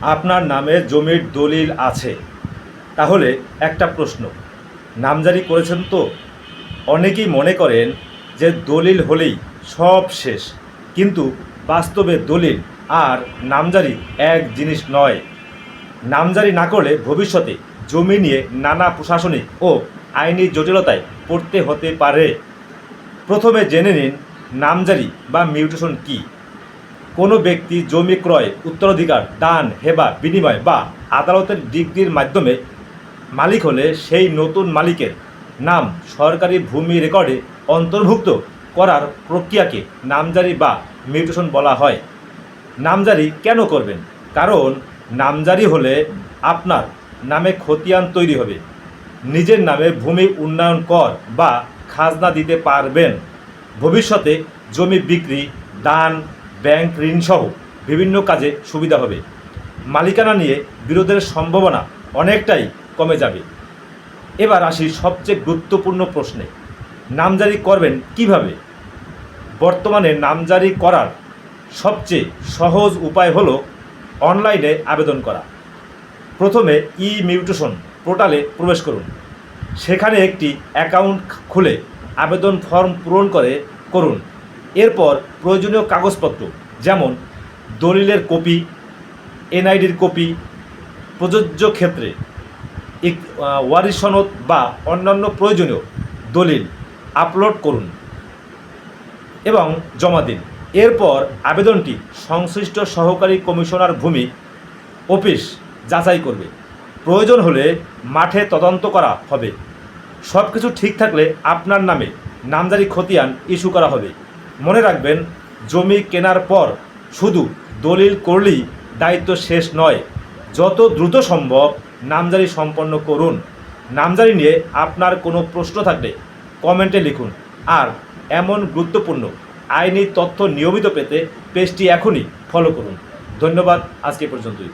আপনার নামে জমির দলিল আছে, তাহলে একটা প্রশ্ন, নামজারি করেছেন তো? অনেকেই মনে করেন যে দলিল হলেই সব শেষ, কিন্তু বাস্তবে দলিল আর নামজারি এক জিনিস নয়। নামজারি না করলে ভবিষ্যতে জমি নিয়ে নানা প্রশাসনিক ও আইনি জটিলতায় পড়তে হতে পারে। প্রথমে জেনে নিন নামজারি বা মিউটেশন কী। কোনো ব্যক্তি জমি ক্রয়, উত্তরাধিকার, দান, হেবা, বিনিময় বা আদালতের ডিক্রির মাধ্যমে মালিক হলে সেই নতুন মালিকের নাম সরকারি ভূমি রেকর্ডে অন্তর্ভুক্ত করার প্রক্রিয়াকে নামজারি বা মিউটেশন বলা হয়। নামজারি কেন করবেন? কারণ নামজারি হলে আপনার নামে খতিয়ান তৈরি হবে, নিজের নামে ভূমি উন্নয়ন কর বা খাজনা দিতে পারবেন, ভবিষ্যতে জমি বিক্রি, দান, ব্যাংক ঋণসহ বিভিন্ন কাজে সুবিধা হবে, মালিকানা নিয়ে বিরোধের সম্ভাবনা অনেকটাই কমে যাবে। এবার আসি সবচেয়ে গুরুত্বপূর্ণ প্রশ্নে, নামজারি করবেন কিভাবে? বর্তমানে নামজারি করার সবচেয়ে সহজ উপায় হলো অনলাইনে আবেদন করা। প্রথমে ই মিউটেশন পোর্টালে প্রবেশ করুন। সেখানে একটি অ্যাকাউন্ট খুলে আবেদন ফর্ম পূরণ করুন। এরপর প্রয়োজনীয় কাগজপত্র যেমন দলিলের কপি, এনআইডির কপি, প্রযোজ্য ক্ষেত্রে ওয়ারিশ সনদ বা অন্যান্য প্রয়োজনীয় দলিল আপলোড করুন এবং জমা দিন। এরপর আবেদনটি সংশ্লিষ্ট সহকারী কমিশনার ভূমি অফিস যাচাই করবে। প্রয়োজন হলে মাঠে তদন্ত করা হবে। সব কিছু ঠিক থাকলে আপনার নামে নামজারি খতিয়ান ইস্যু করা হবে। মনে রাখবেন, জমি কেনার পর শুধু দলিল করলেই দায়িত্ব শেষ নয়। যত দ্রুত সম্ভব নামজারি সম্পন্ন করুন। নামজারি নিয়ে আপনার কোনো প্রশ্ন থাকলে কমেন্টে লিখুন। আর এমন গুরুত্বপূর্ণ আইনি তথ্য নিয়মিত পেতে পেজটি এখনই ফলো করুন। ধন্যবাদ, আজকে পর্যন্তই।